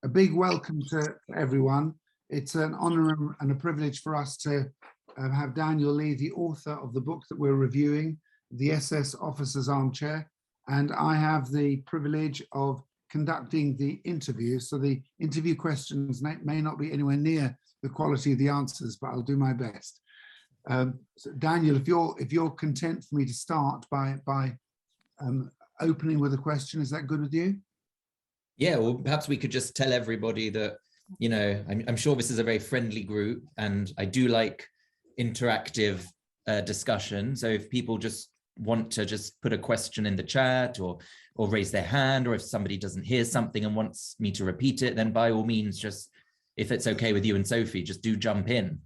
A big welcome to everyone. It's an honor and a privilege for us to have Daniel Lee, the author of the book that we're reviewing, The SS Officer's Armchair, and I have the privilege of conducting the interview. So the interview questions may not be anywhere near the quality of the answers, but I'll do my best. So Daniel, if you're content for me to start by opening with a question, is that good with you? Yeah, well, perhaps we could just tell everybody that, you know, I'm sure this is a very friendly group and I do like interactive discussion. So if people just want to just put a question in the chat or raise their hand, or if somebody doesn't hear something and wants me to repeat it, then by all means, just, if it's okay with you and Sophie, just do jump in.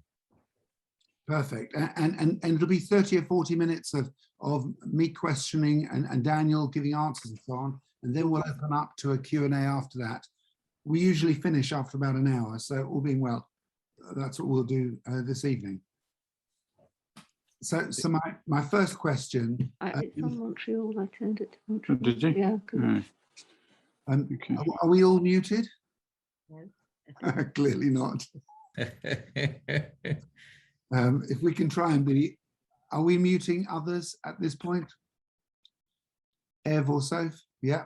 Perfect. And it'll be 30 or 40 minutes of me questioning and Daniel giving answers and so on. And then we'll open up to a Q&A after that. We usually finish after about an hour, so all being well, that's what we'll do this evening. So my first question. It's on Montreal. I turned it to Montreal. Did you? Yeah. Okay. Are we all muted? No. Clearly not. If we can try and be, are we muting others at this point? Ev or Soph? Yeah.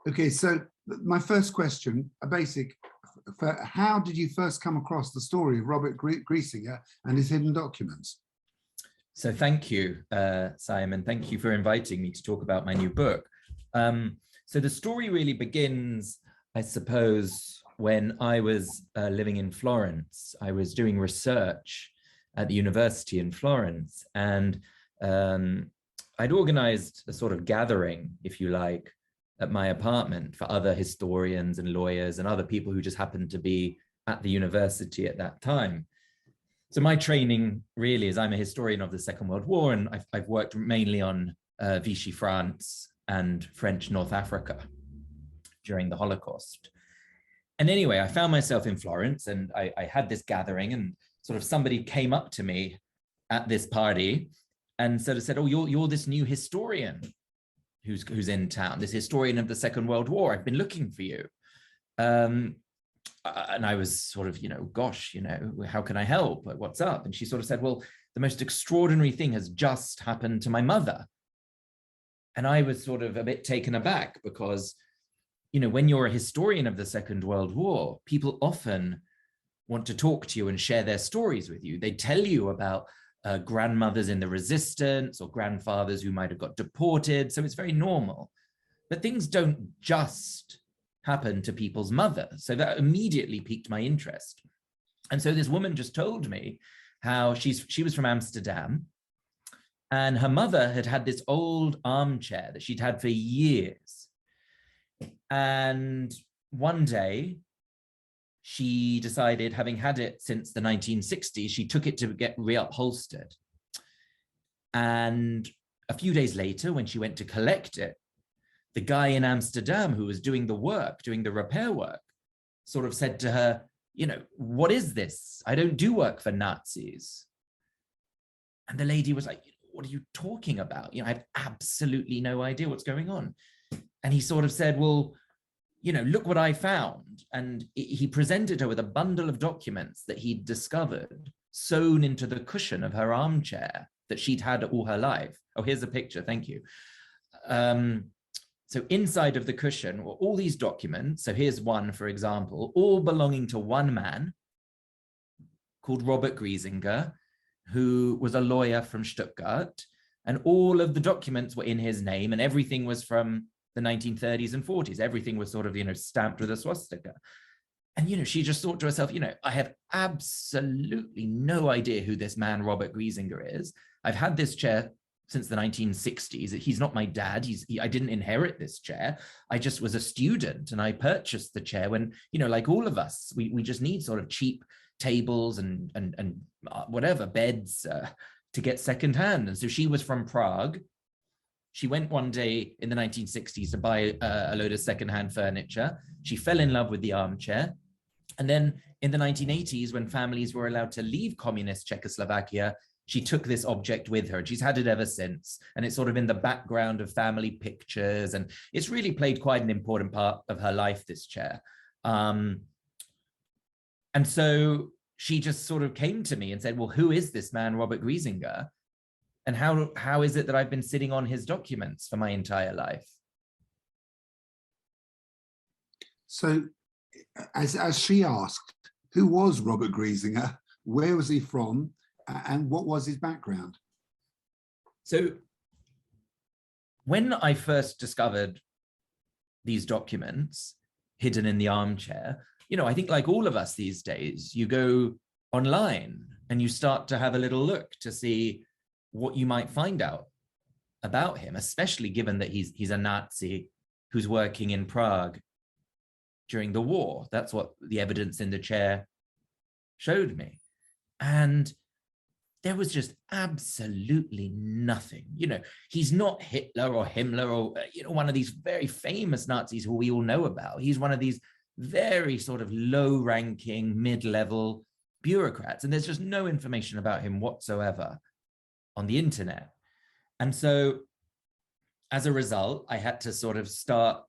Okay, so my first question, a basic, how did you first come across the story of Robert Griezinger and his hidden documents? So thank you, Simon. Thank you for inviting me to talk about my new book. So the story really begins, I suppose, when I was living in Florence. I was doing research at the university in Florence, and I'd organized a sort of gathering, if you like, at my apartment for other historians and lawyers and other people who just happened to be at the university at that time. So my training really is, I'm a historian of the Second World War, and I've worked mainly on Vichy France and French North Africa during the Holocaust. And anyway, I found myself in Florence, and I had this gathering, and sort of somebody came up to me at this party and sort of said, oh, you're this new historian who's in town, this historian of the Second World War. I've been looking for you. And I was sort of, gosh, how can I help? What's up? And she sort of said, well, the most extraordinary thing has just happened to my mother. And I was sort of a bit taken aback because, when you're a historian of the Second World War, people often want to talk to you and share their stories with you. They tell you about grandmothers in the resistance or grandfathers who might have got deported. So it's very normal. But things don't just happen to people's mothers. So that immediately piqued my interest. And so this woman just told me how she was from Amsterdam, and her mother had this old armchair that she'd had for years. And one day, she decided, having had it since the 1960s, she took it to get reupholstered. And a few days later, when she went to collect it, the guy in Amsterdam who was doing the work, doing the repair work, sort of said to her, what is this? I don't do work for Nazis. And the lady was like, what are you talking about? I have absolutely no idea what's going on. And he sort of said, well, look what I found. And he presented her with a bundle of documents that he'd discovered sewn into the cushion of her armchair that she'd had all her life. Oh, here's a picture. Thank you. So inside of the cushion were all these documents. So here's one, for example, all belonging to one man called Robert Griezinger, who was a lawyer from Stuttgart. And all of the documents were in his name, and everything was from the 1930s and 40s. Everything was sort of, stamped with a swastika. And, she just thought to herself, I have absolutely no idea who this man, Robert Griezinger, is. I've had this chair since the 1960s. He's not my dad. I didn't inherit this chair. I just was a student and I purchased the chair when, like all of us, we just need sort of cheap tables and whatever, beds to get secondhand. And so she was from Prague. She went one day in the 1960s to buy a load of secondhand furniture. She fell in love with the armchair. And then in the 1980s, when families were allowed to leave communist Czechoslovakia, she took this object with her. She's had it ever since. And it's sort of in the background of family pictures. And it's really played quite an important part of her life, this chair. And so she just sort of came to me and said, well, who is this man, Robert Griezinger? And how is it that I've been sitting on his documents for my entire life? So as she asked, who was Robert Griezinger? Where was he from? And what was his background? So when I first discovered these documents hidden in the armchair, you know, I think like all of us these days, you go online and you start to have a little look to see what you might find out about him, especially given that he's a Nazi who's working in Prague during the war. That's what the evidence in the chair showed me. And there was just absolutely nothing. You know, he's not Hitler or Himmler or, you know, one of these very famous Nazis who we all know about. He's one of these very sort of low-ranking, mid-level bureaucrats. And there's just no information about him whatsoever on the internet. And so as a result, I had to sort of start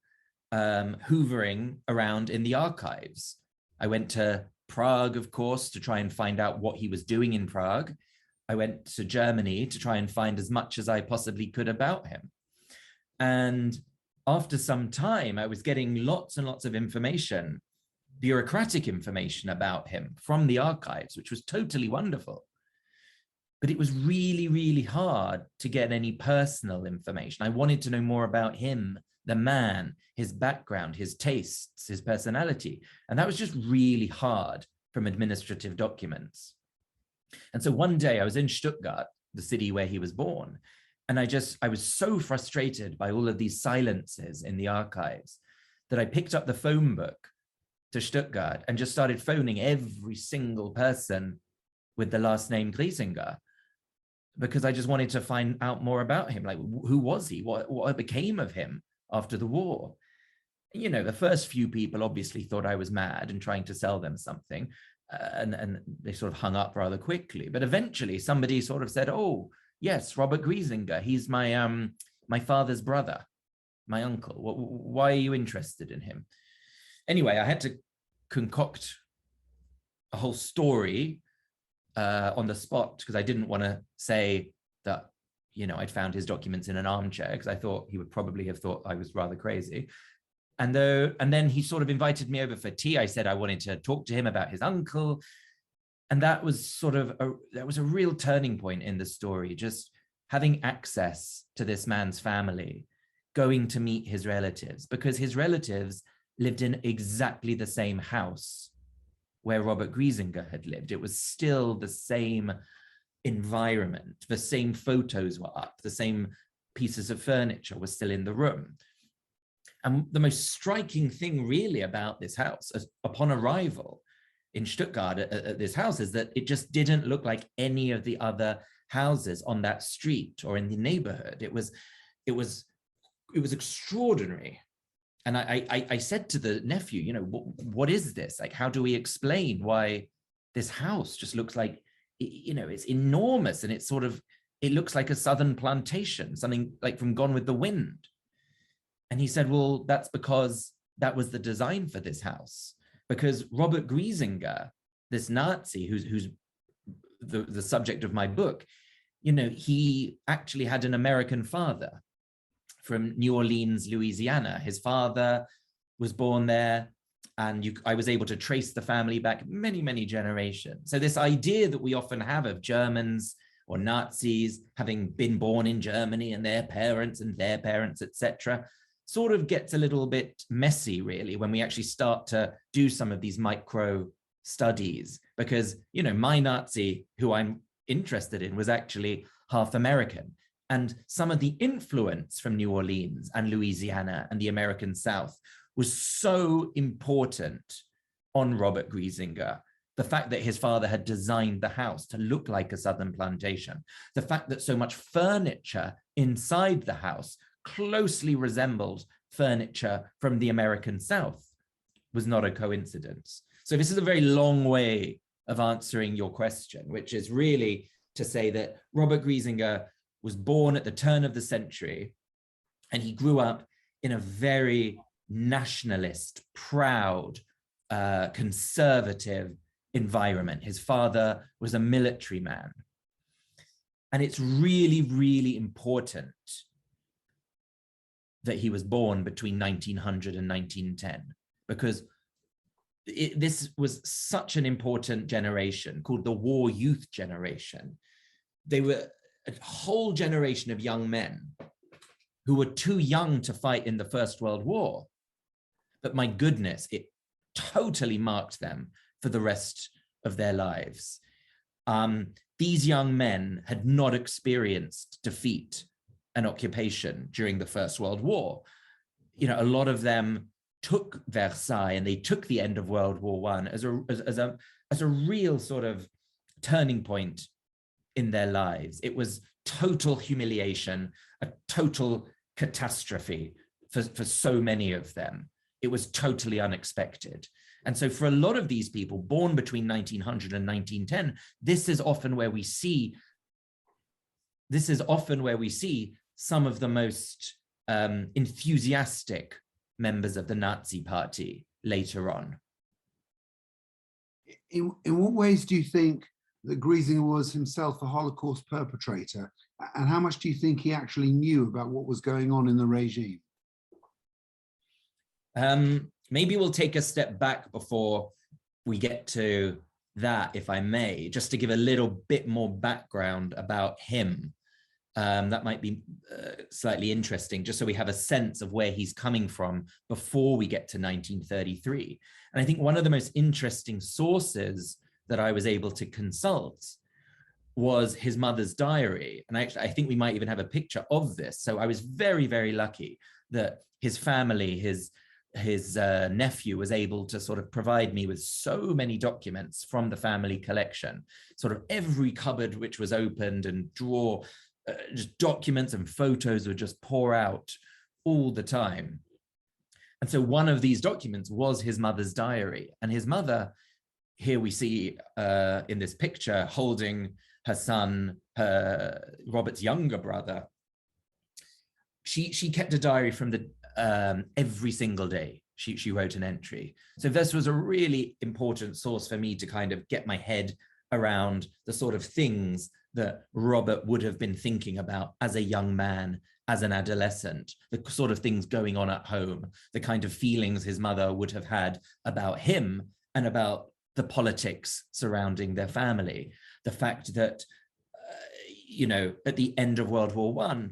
hoovering around in the archives. I went to Prague, of course, to try and find out what he was doing in Prague. I went to Germany to try and find as much as I possibly could about him. And after some time, I was getting lots and lots of information, bureaucratic information about him from the archives, which was totally wonderful. But it was really, really hard to get any personal information. I wanted to know more about him, the man, his background, his tastes, his personality. And that was just really hard from administrative documents. And so one day I was in Stuttgart, the city where he was born, and I was so frustrated by all of these silences in the archives that I picked up the phone book to Stuttgart and just started phoning every single person with the last name Griezinger, because I just wanted to find out more about him. Like, who was he? What became of him after the war? You know, the first few people obviously thought I was mad and trying to sell them something. And they sort of hung up rather quickly. But eventually somebody sort of said, oh, yes, Robert Griezinger. He's my my father's brother, my uncle. Why are you interested in him? Anyway, I had to concoct a whole story on the spot, because I didn't want to say that, you know, I'd found his documents in an armchair, because I thought he would probably have thought I was rather crazy. And then he sort of invited me over for tea. I said I wanted to talk to him about his uncle. And that was sort of a real turning point in the story, just having access to this man's family, going to meet his relatives, because his relatives lived in exactly the same house where Robert Griezinger had lived. It was still the same environment. The same photos were up. The same pieces of furniture were still in the room. And the most striking thing really about this house, upon arrival in Stuttgart at this house, is that it just didn't look like any of the other houses on that street or in the neighborhood. It was extraordinary. And I said to the nephew, you know, what is this? Like, how do we explain why this house just looks like, you know, it's enormous, and it's sort of, it looks like a southern plantation, something like from Gone with the Wind. And he said, well, that's because that was the design for this house. Because Robert Griezinger, this Nazi who's the subject of my book, you know, he actually had an American father from New Orleans, Louisiana. His father was born there, and I was able to trace the family back many, many generations. So this idea that we often have of Germans or Nazis having been born in Germany and their parents, etc., sort of gets a little bit messy, really, when we actually start to do some of these micro studies, because, you know, my Nazi, who I'm interested in, was actually half American. And some of the influence from New Orleans and Louisiana and the American South was so important on Robert Griezinger. The fact that his father had designed the house to look like a southern plantation, the fact that so much furniture inside the house closely resembled furniture from the American South, was not a coincidence. So this is a very long way of answering your question, which is really to say that Robert Griezinger was born at the turn of the century, and he grew up in a very nationalist, proud, conservative environment. His father was a military man. And it's really, really important that he was born between 1900 and 1910, because this was such an important generation called the war youth generation. They were a whole generation of young men who were too young to fight in the First World War. But my goodness, it totally marked them for the rest of their lives. These young men had not experienced defeat and occupation during the First World War. You know, a lot of them took Versailles and they took the end of World War I as a real sort of turning point in their lives. It was total humiliation, a total catastrophe for so many of them. It was totally unexpected. And so for a lot of these people born between 1900 and 1910, this is often where we see some of the most enthusiastic members of the Nazi Party later on. In what ways do you think that Griezinger was himself a Holocaust perpetrator? And how much do you think he actually knew about what was going on in the regime? Maybe we'll take a step back before we get to that, if I may, just to give a little bit more background about him. That might be slightly interesting, just so we have a sense of where he's coming from before we get to 1933. And I think one of the most interesting sources that I was able to consult was his mother's diary. And actually, I think we might even have a picture of this. So I was very, very lucky that his family, his nephew was able to sort of provide me with so many documents from the family collection, sort of every cupboard which was opened, and drawer, just documents and photos would just pour out all the time. And so one of these documents was his mother's diary. And his mother, here we see in this picture, holding her son, Robert's younger brother. She kept a diary from the every single day. She wrote an entry. So this was a really important source for me to kind of get my head around the sort of things that Robert would have been thinking about as a young man, as an adolescent, the sort of things going on at home, the kind of feelings his mother would have had about him and about the politics surrounding their family. The fact that, you know, at the end of World War I,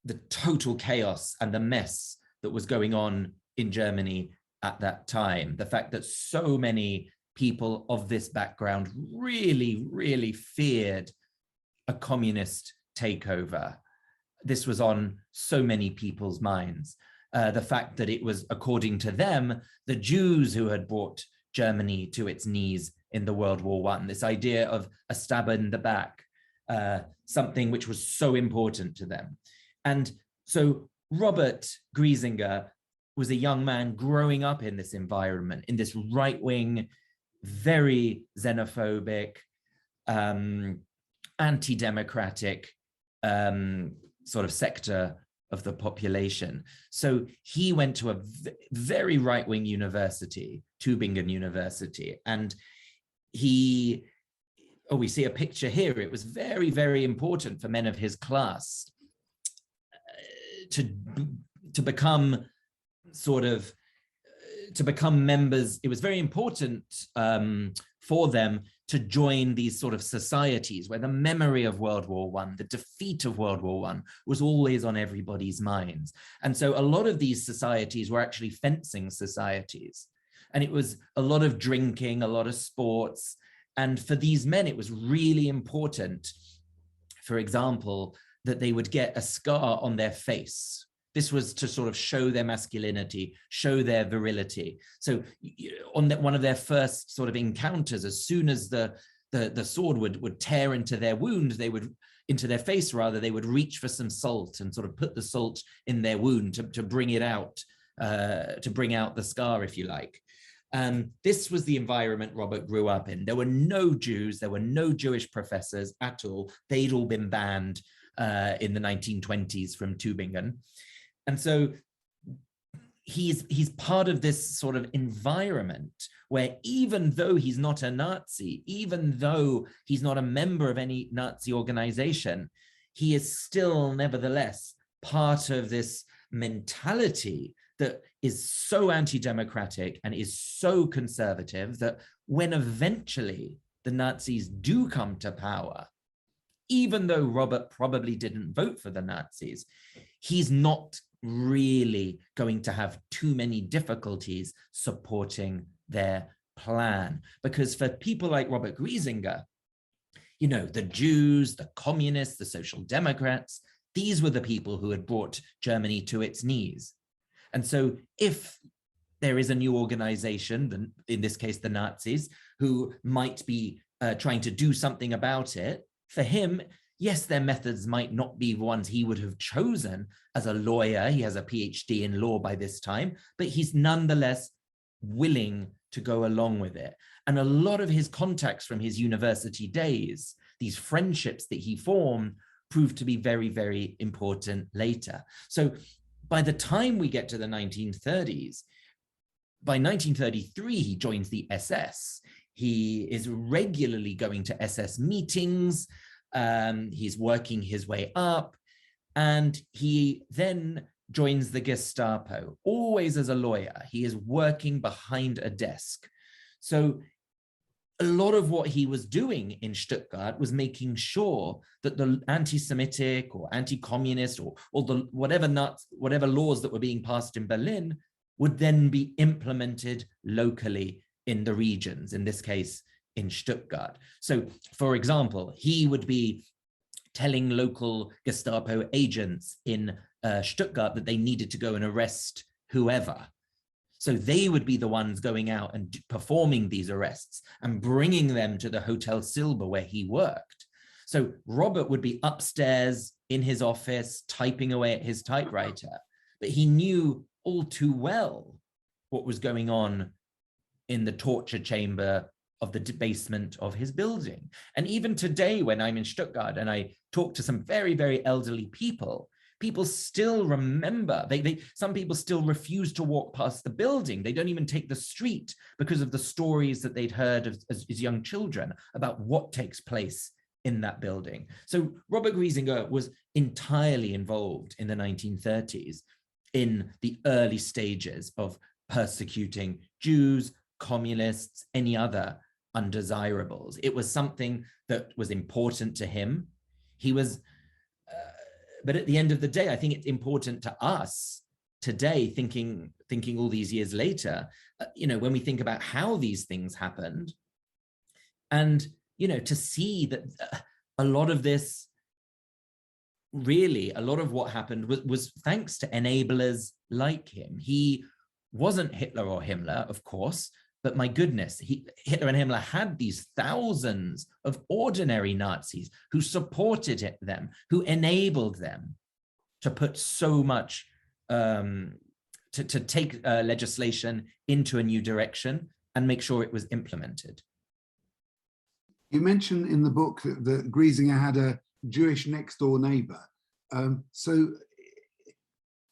the total chaos and the mess that was going on in Germany at that time, the fact that so many people of this background really, really feared a communist takeover. This was on so many people's minds. The fact that it was, according to them, the Jews who had brought Germany to its knees in the World War I, this idea of a stab in the back, something which was so important to them. And so Robert Griezinger was a young man growing up in this environment, in this right-wing, very xenophobic, anti-democratic sort of sector of the population. So he went to a very right-wing university, Tübingen University, and we see a picture here. It was very, very important for men of his class to become members. It was very important for them to join these sort of societies where the memory of World War I, the defeat of World War I, was always on everybody's minds. And so a lot of these societies were actually fencing societies. And it was a lot of drinking, a lot of sports. And for these men, it was really important, for example, that they would get a scar on their face. This was to sort of show their masculinity, show their virility. So on one of their first sort of encounters, as soon as the sword would tear into their wound, into their face rather, they would reach for some salt and sort of put the salt in their wound to bring it out, to bring out the scar, if you like. This was the environment Robert grew up in. There were no Jews, there were no Jewish professors at all. They'd all been banned in the 1920s from Tübingen. And so he's part of this sort of environment where even though he's not a Nazi, even though he's not a member of any Nazi organization, he is still nevertheless part of this mentality that is so anti-democratic and is so conservative that when eventually the Nazis do come to power, even though Robert probably didn't vote for the Nazis, he's not really going to have too many difficulties supporting their plan. Because for people like Robert Griezinger, you know, the Jews, the communists, the social democrats, these were the people who had brought Germany to its knees. And so if there is a new organization, in this case, the Nazis, who might be trying to do something about it, for him, yes, their methods might not be ones he would have chosen as a lawyer. He has a PhD in law by this time, but he's nonetheless willing to go along with it. And a lot of his contacts from his university days, these friendships that he formed, proved to be very, very important later. So by the time we get to the 1930s, by 1933, he joins the SS. He is regularly going to SS meetings. He's working his way up, and he then joins the Gestapo, always as a lawyer. He is working behind a desk. So a lot of what he was doing in Stuttgart was making sure that the anti-Semitic or anti-communist or the whatever laws that were being passed in Berlin would then be implemented locally in the regions, in this case, in Stuttgart. So, for example, he would be telling local Gestapo agents in Stuttgart that they needed to go and arrest whoever. So they would be the ones going out and performing these arrests and bringing them to the Hotel Silber where he worked. So Robert would be upstairs in his office, typing away at his typewriter, but he knew all too well what was going on in the torture chamber of the basement of his building. And even today, when I'm in Stuttgart and I talk to some very, very elderly people, people still remember, some people still refuse to walk past the building. They don't even take the street because of the stories that they'd heard as young children about what takes place in that building. So Robert Griezinger was entirely involved in the 1930s in the early stages of persecuting Jews, communists, any other undesirables. It was something that was important to him. He was, but at the end of the day, I think it's important to us today, thinking all these years later, you know, when we think about how these things happened, and, you know, to see that a lot of this, really, a lot of what happened was thanks to enablers like him. He wasn't Hitler or Himmler, of course, but my goodness, Hitler and Himmler had these thousands of ordinary Nazis who supported them, who enabled them to put so much, to take legislation into a new direction and make sure it was implemented. You mentioned in the book that Griezinger had a Jewish next door neighbor. So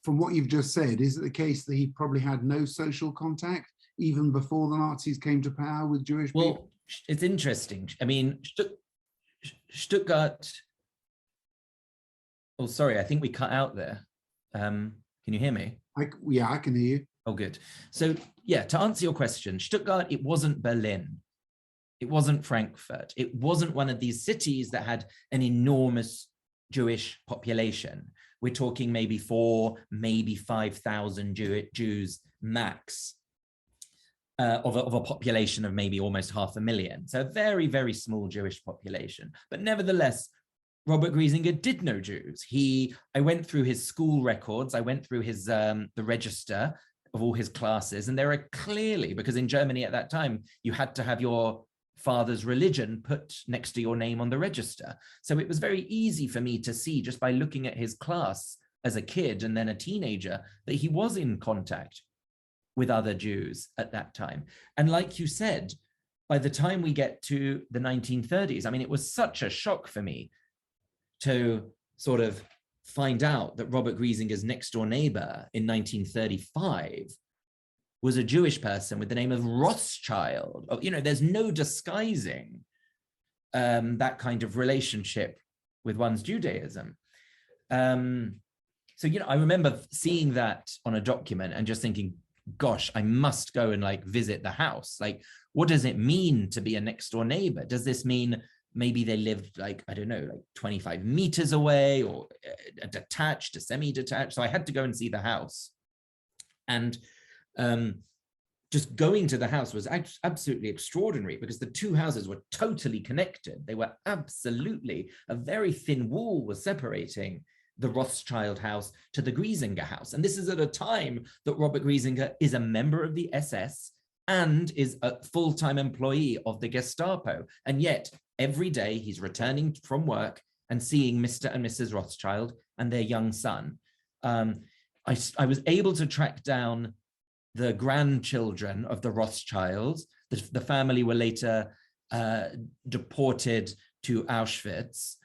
from what you've just said, is it the case that he probably had no social contact even before the Nazis came to power with Jewish people? Well, it's interesting. I mean, Stuttgart, oh, sorry, I think we cut out there. Can you hear me? Yeah, I can hear you. Oh, good. So yeah, to answer your question, Stuttgart, it wasn't Berlin. It wasn't Frankfurt. It wasn't one of these cities that had an enormous Jewish population. We're talking maybe 4,000, maybe 5,000 Jews max of a population of maybe almost 500,000. So a very, very small Jewish population. But nevertheless, Robert Griezinger did know Jews. I went through his school records. I went through his the register of all his classes, and there are clearly, because in Germany at that time, you had to have your father's religion put next to your name on the register. So it was very easy for me to see, just by looking at his class as a kid and then a teenager, that he was in contact with other Jews at that time. And like you said, by the time we get to the 1930s, I mean, it was such a shock for me to sort of find out that Robert Griezinger's next door neighbor in 1935 was a Jewish person with the name of Rothschild. You know, there's no disguising that kind of relationship with one's Judaism. So, you know, I remember seeing that on a document and just thinking, gosh, I must go and like visit the house. Like, what does it mean to be a next door neighbor? Does this mean maybe they lived like, I don't know, like 25 meters away, or a detached, a semi-detached? So I had to go and see the house. And just going to the house was absolutely extraordinary, because the two houses were totally connected. They were absolutely, a very thin wall was separating the Rothschild house to the Griezinger house. And this is at a time that Robert Griezinger is a member of the SS and is a full-time employee of the Gestapo. And yet every day he's returning from work and seeing Mr. and Mrs. Rothschild and their young son. I was able to track down the grandchildren of the Rothschilds. The family were later deported to Auschwitz.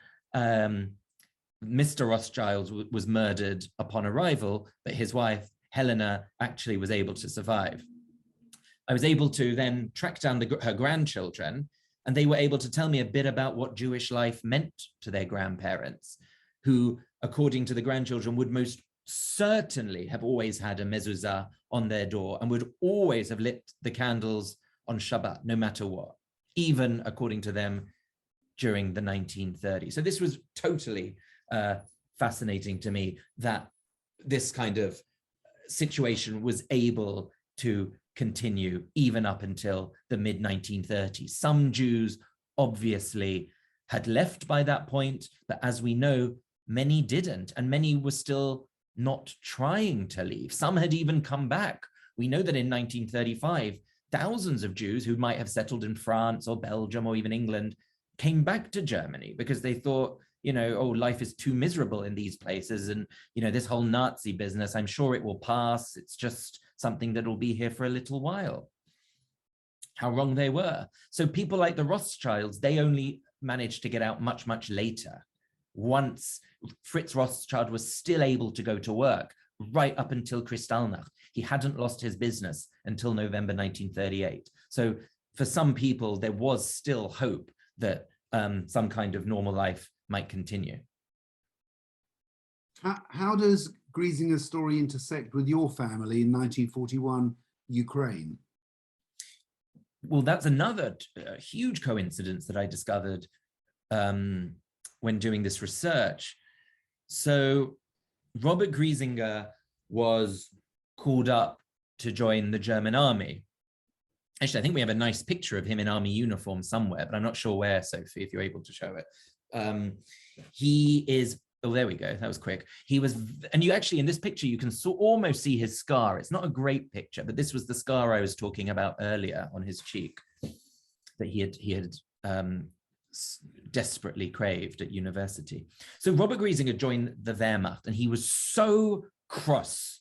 Mr. Rothschild was murdered upon arrival, but his wife, Helena, actually was able to survive. I was able to then track down her grandchildren, and they were able to tell me a bit about what Jewish life meant to their grandparents, who, according to the grandchildren, would most certainly have always had a mezuzah on their door and would always have lit the candles on Shabbat, no matter what, even according to them during the 1930s. So this was totally fascinating to me, that this kind of situation was able to continue even up until the mid-1930s. Some Jews obviously had left by that point, but as we know, many didn't, and many were still not trying to leave. Some had even come back. We know that in 1935, thousands of Jews who might have settled in France or Belgium or even England came back to Germany because they thought, you know, oh, life is too miserable in these places. And, you know, this whole Nazi business, I'm sure it will pass. It's just something that will be here for a little while. How wrong they were. So people like the Rothschilds, they only managed to get out much, much later. Once Fritz Rothschild was still able to go to work right up until Kristallnacht. He hadn't lost his business until November 1938. So for some people, there was still hope that some kind of normal life might continue. How does Griezinger's story intersect with your family in 1941 Ukraine? Well, that's another huge coincidence that I discovered when doing this research. So Robert Griezinger was called up to join the German army. Actually, I think we have a nice picture of him in army uniform somewhere, but I'm not sure where, Sophie, if you're able to show it. He is, oh, there we go. That was quick. He was, and you actually, in this picture, you can almost see his scar. It's not a great picture, but this was the scar I was talking about earlier on his cheek that he had desperately craved at university. So Robert Griezinger joined the Wehrmacht, and he was so cross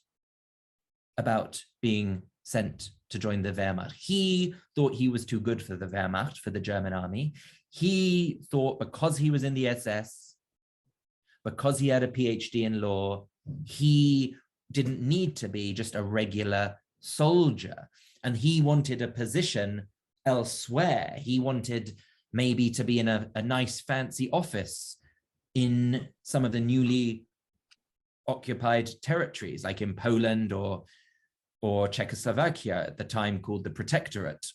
about being sent to join the Wehrmacht. He thought he was too good for the Wehrmacht, for the German army. He thought because he was in the SS, because he had a PhD in law, he didn't need to be just a regular soldier. And he wanted a position elsewhere. He wanted maybe to be in a nice fancy office in some of the newly occupied territories, like in Poland or Czechoslovakia at the time, called the Protectorate.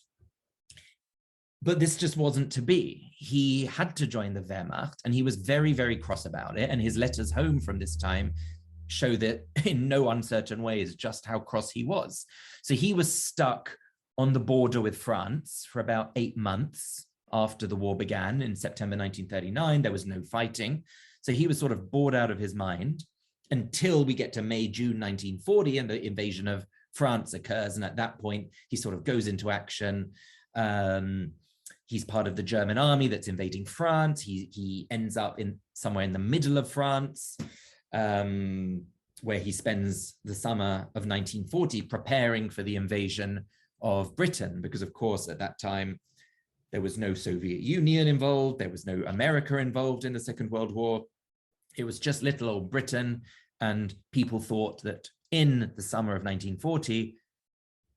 But this just wasn't to be. He had to join the Wehrmacht, and he was very, very cross about it. And his letters home from this time show that in no uncertain ways just how cross he was. So he was stuck on the border with France for about 8 months after the war began in September 1939. There was no fighting. So he was sort of bored out of his mind until we get to May, June 1940, and the invasion of France occurs. And at that point, he sort of goes into action. He's part of the German army that's invading France. He ends up somewhere in the middle of France, where he spends the summer of 1940 preparing for the invasion of Britain, because of course at that time there was no Soviet Union involved, there was no America involved in the Second World War. It was just little old Britain, and people thought that in the summer of 1940,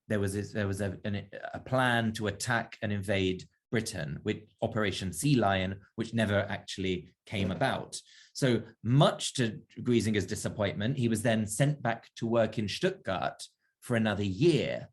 there was a plan to attack and invade Britain with Operation Sea Lion, which never actually came about. So much to Griezinger's disappointment, he was then sent back to work in Stuttgart for another year.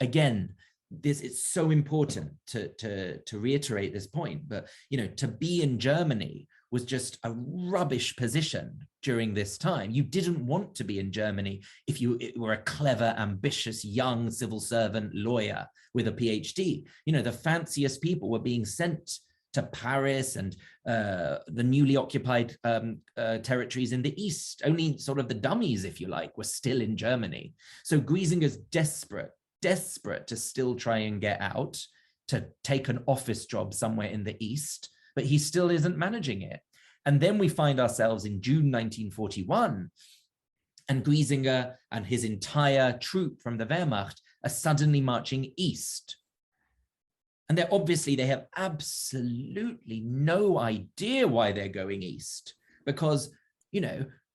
Again, this is so important to reiterate this point, but to be in Germany was just a rubbish position during this time. You didn't want to be in Germany if you were a clever, ambitious, young civil servant lawyer with a PhD. The fanciest people were being sent to Paris and the newly occupied territories in the East. Only sort of the dummies, if you like, were still in Germany. So Griezinger's desperate to still try and get out, to take an office job somewhere in the East, but he still isn't managing it. And then we find ourselves in June 1941, and Griezinger and his entire troop from the Wehrmacht are suddenly marching east. And they have absolutely no idea why they're going east, because,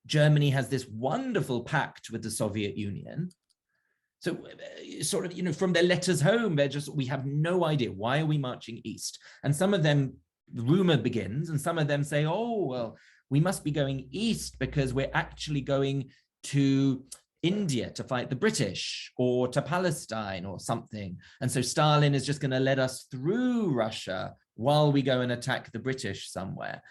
Germany has this wonderful pact with the Soviet Union. So sort of, from their letters home, we have no idea, why are we marching east? And some of them, the rumor begins, and some of them say, oh, well, we must be going east because we're actually going to India to fight the British, or to Palestine or something. And so Stalin is just going to let us through Russia while we go and attack the British somewhere.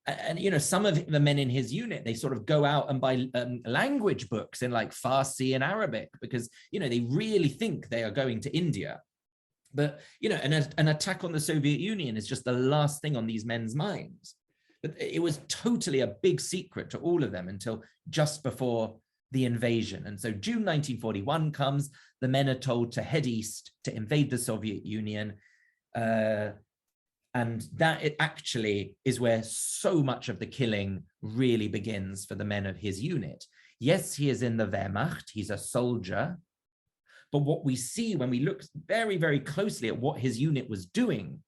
And, some of the men in his unit, they sort of go out and buy language books in like Farsi and Arabic, because, they really think they are going to India. But, an attack on the Soviet Union is just the last thing on these men's minds. But it was totally a big secret to all of them until just before the invasion. And so June 1941 comes, the men are told to head east to invade the Soviet Union. And that it actually is where so much of the killing really begins for the men of his unit. Yes, he is in the Wehrmacht, he's a soldier. But what we see when we look very, very closely at what his unit was doing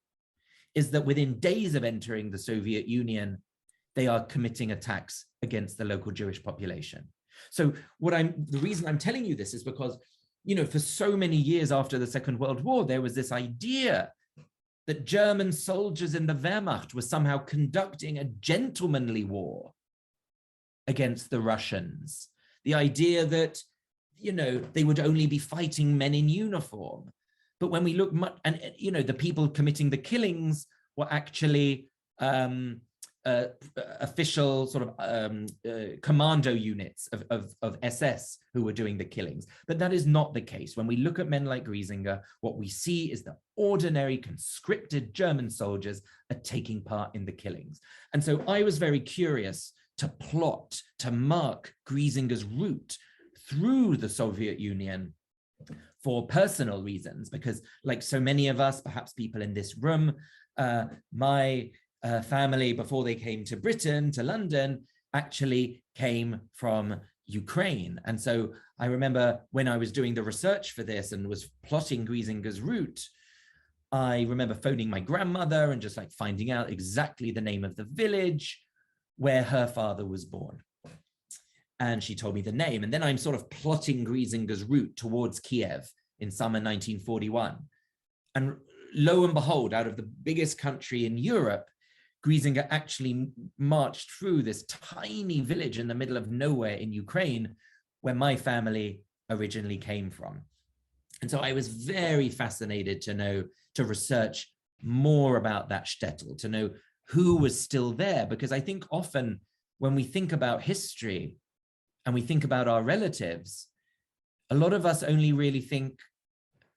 is that within days of entering the Soviet Union, they are committing attacks against the local Jewish population. So the reason I'm telling you this is because, for so many years after the Second World War, there was this idea that German soldiers in the Wehrmacht were somehow conducting a gentlemanly war against the Russians. The idea that, they would only be fighting men in uniform. But when we look the people committing the killings were actually official sort of commando units of SS who were doing the killings. But that is not the case. When we look at men like Griezinger, what we see is that ordinary conscripted German soldiers are taking part in the killings. And so I was very curious to mark Griezinger's route through the Soviet Union for personal reasons, because like so many of us, perhaps people in this room, my family, before they came to Britain, to London, actually came from Ukraine. And so I remember when I was doing the research for this and was plotting Griezinger's route, I remember phoning my grandmother and just like finding out exactly the name of the village where her father was born. And she told me the name. And then I'm sort of plotting Griezinger's route towards Kiev in summer 1941. And lo and behold, out of the biggest country in Europe, Griezinger actually marched through this tiny village in the middle of nowhere in Ukraine, where my family originally came from. And so I was very fascinated to research more about that shtetl, to know who was still there, because I think often when we think about history and we think about our relatives, a lot of us only really think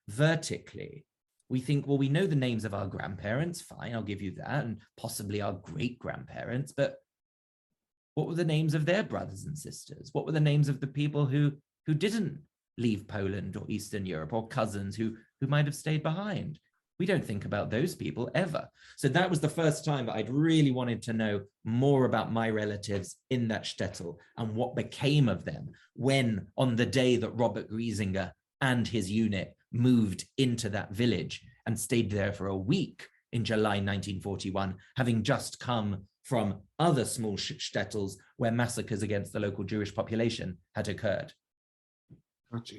vertically. We think, well, we know the names of our grandparents, fine, I'll give you that, and possibly our great-grandparents, but what were the names of their brothers and sisters? What were the names of the people who didn't leave Poland or Eastern Europe, or cousins who might have stayed behind? We don't think about those people ever. So that was the first time that I'd really wanted to know more about my relatives in that shtetl and what became of them when, on the day that Robert Griezinger and his unit moved into that village and stayed there for a week in July 1941, having just come from other small shtetls where massacres against the local Jewish population had occurred. Gotcha.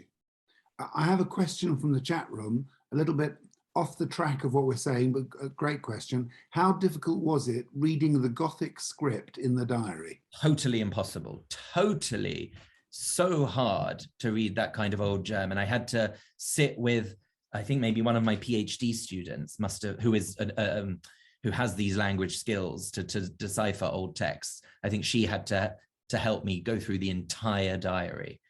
I have a question from the chat room, a little bit off the track of what we're saying, but a great question. How difficult was it reading the Gothic script in the diary? Totally impossible, totally. So hard to read that kind of old German. I had to sit with, I think maybe one of my PhD students who has these language skills to decipher old texts. I think she had to help me go through the entire diary.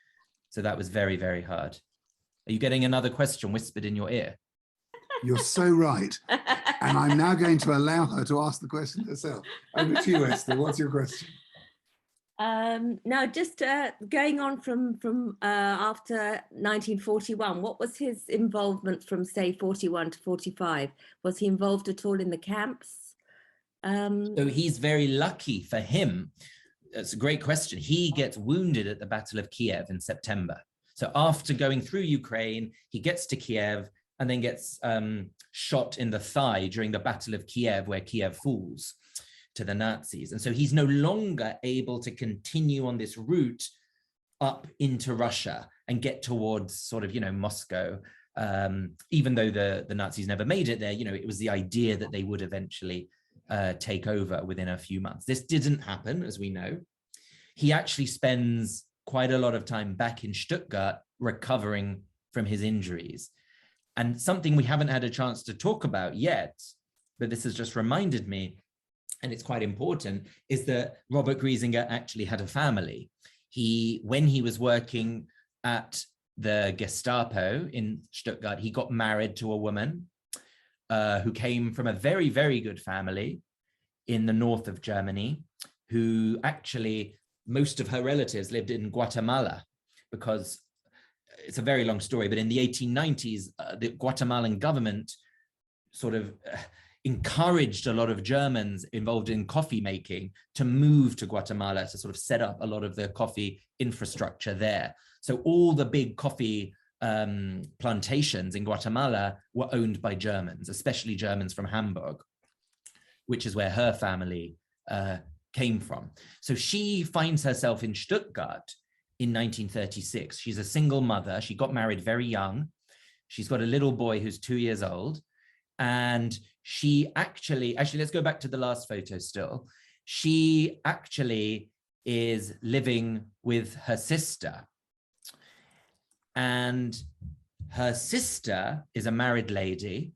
So that was very, very hard. Are you getting another question whispered in your ear? You're so right. And I'm now going to allow her to ask the question herself. Over to you, Esther. What's your question? No, just going on from after 1941, what was his involvement from, say, 41 to 45? Was he involved at all in the camps? So he's very lucky for him. It's a great question. He gets wounded at the Battle of Kiev in September. So after going through Ukraine, he gets to Kiev and then gets shot in the thigh during the Battle of Kiev, where Kiev falls to the Nazis. And so he's no longer able to continue on this route up into Russia and get towards sort of, Moscow, even though the Nazis never made it there. It was the idea that they would eventually take over within a few months. This didn't happen, as we know. He actually spends quite a lot of time back in Stuttgart recovering from his injuries. And something we haven't had a chance to talk about yet, but this has just reminded me, and it's quite important, is that Robert Griezinger actually had a family. When he was working at the Gestapo in Stuttgart, he got married to a woman who came from a very, very good family in the north of Germany, who actually, most of her relatives lived in Guatemala, because it's a very long story, but in the 1890s, the Guatemalan government sort of encouraged a lot of Germans involved in coffee making to move to Guatemala to sort of set up a lot of the coffee infrastructure there. So all the big coffee plantations in Guatemala were owned by Germans, especially Germans from Hamburg, which is where her family came from. So she finds herself in Stuttgart in 1936. She's a single mother. She got married very young. She's got a little boy who's 2 years old. And she actually, let's go back to the last photo still. She actually is living with her sister. And her sister is a married lady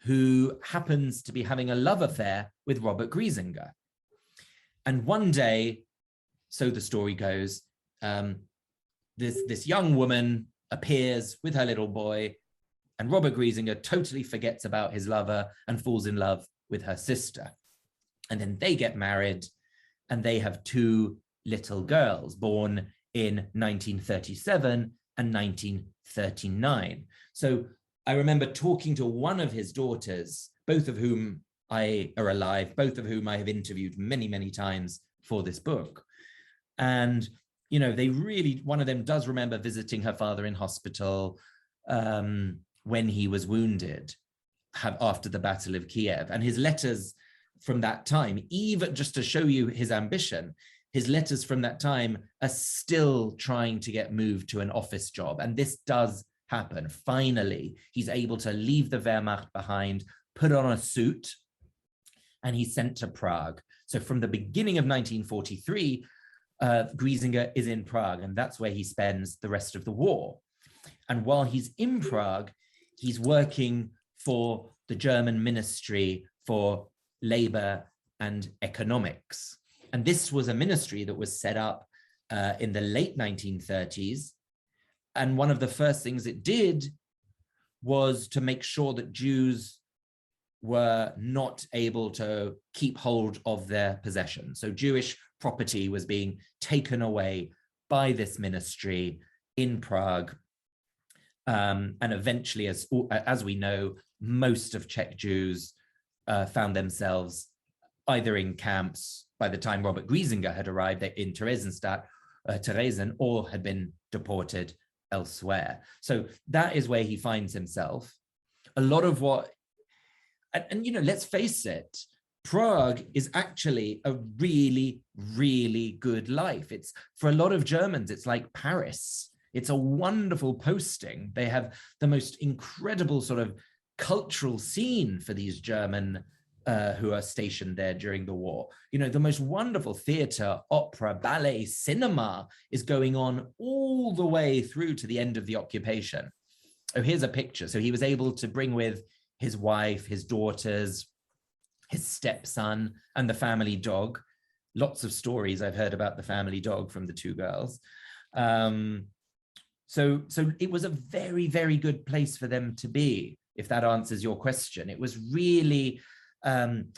who happens to be having a love affair with Robert Griezinger. And one day, so the story goes, this young woman appears with her little boy, and Robert Griezinger totally forgets about his lover and falls in love with her sister. And then they get married, and they have 2 little girls born in 1937 and 1939. So I remember talking to one of his daughters, both of whom are alive, both of whom I have interviewed many, many times for this book. And, they really, one of them does remember visiting her father in hospital when he was wounded after the Battle of Kiev. And his letters from that time, even just to show you his ambition, his letters from that time are still trying to get moved to an office job. And this does happen. Finally, he's able to leave the Wehrmacht behind, put on a suit, and he's sent to Prague. So from the beginning of 1943, Griezinger is in Prague, and that's where he spends the rest of the war. And while he's in Prague, he's working for the German Ministry for Labor and Economics. And this was a ministry that was set up in the late 1930s. And one of the first things it did was to make sure that Jews were not able to keep hold of their possessions. So Jewish property was being taken away by this ministry in Prague. And eventually, as we know, most of Czech Jews found themselves either in camps by the time Robert Griezinger had arrived in Theresen, or had been deported elsewhere. So that is where he finds himself. A lot of what, and let's face it, Prague is actually a really, really good life. It's, for a lot of Germans, it's like Paris. It's a wonderful posting. They have the most incredible sort of cultural scene for these German who are stationed there during the war. You know, the most wonderful theater, opera, ballet, cinema is going on all the way through to the end of the occupation. Oh, here's a picture. So he was able to bring with his wife, his daughters, his stepson, and the family dog. Lots of stories I've heard about the family dog from the two girls. So it was a very, very good place for them to be, if that answers your question. It was really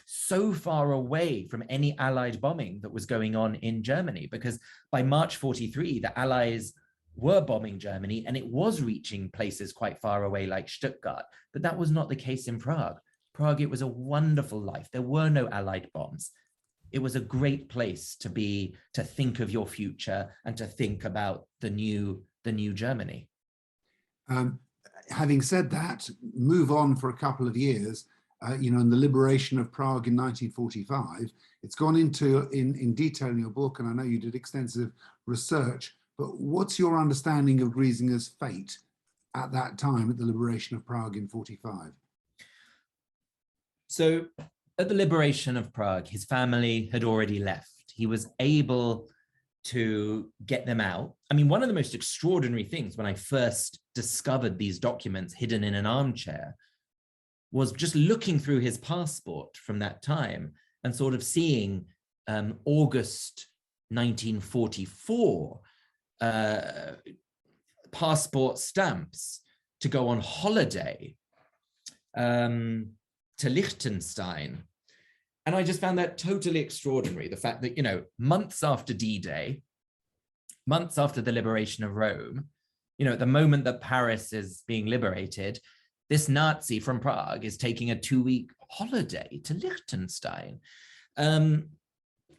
so far away from any Allied bombing that was going on in Germany, because by March 43, the Allies were bombing Germany and it was reaching places quite far away like Stuttgart, but that was not the case in Prague. Prague, it was a wonderful life. There were no Allied bombs. It was a great place to be, to think of your future and to think about the new Germany. Having said that, move on for a couple of years, you know, in the liberation of Prague in 1945, it's gone into in detail in your book, and I know you did extensive research, but what's your understanding of Griezinger's fate at that time, at the liberation of Prague in 45? So at the liberation of Prague, his family had already left. He was able to get them out. I mean, one of the most extraordinary things when I first discovered these documents hidden in an armchair was just looking through his passport from that time and sort of seeing August 1944 passport stamps to go on holiday to Liechtenstein. And I just found that totally extraordinary. The fact that, you know, months after D-Day, months after the liberation of Rome, you know, at the moment that Paris is being liberated, this Nazi from Prague is taking a 2-week holiday to Liechtenstein. And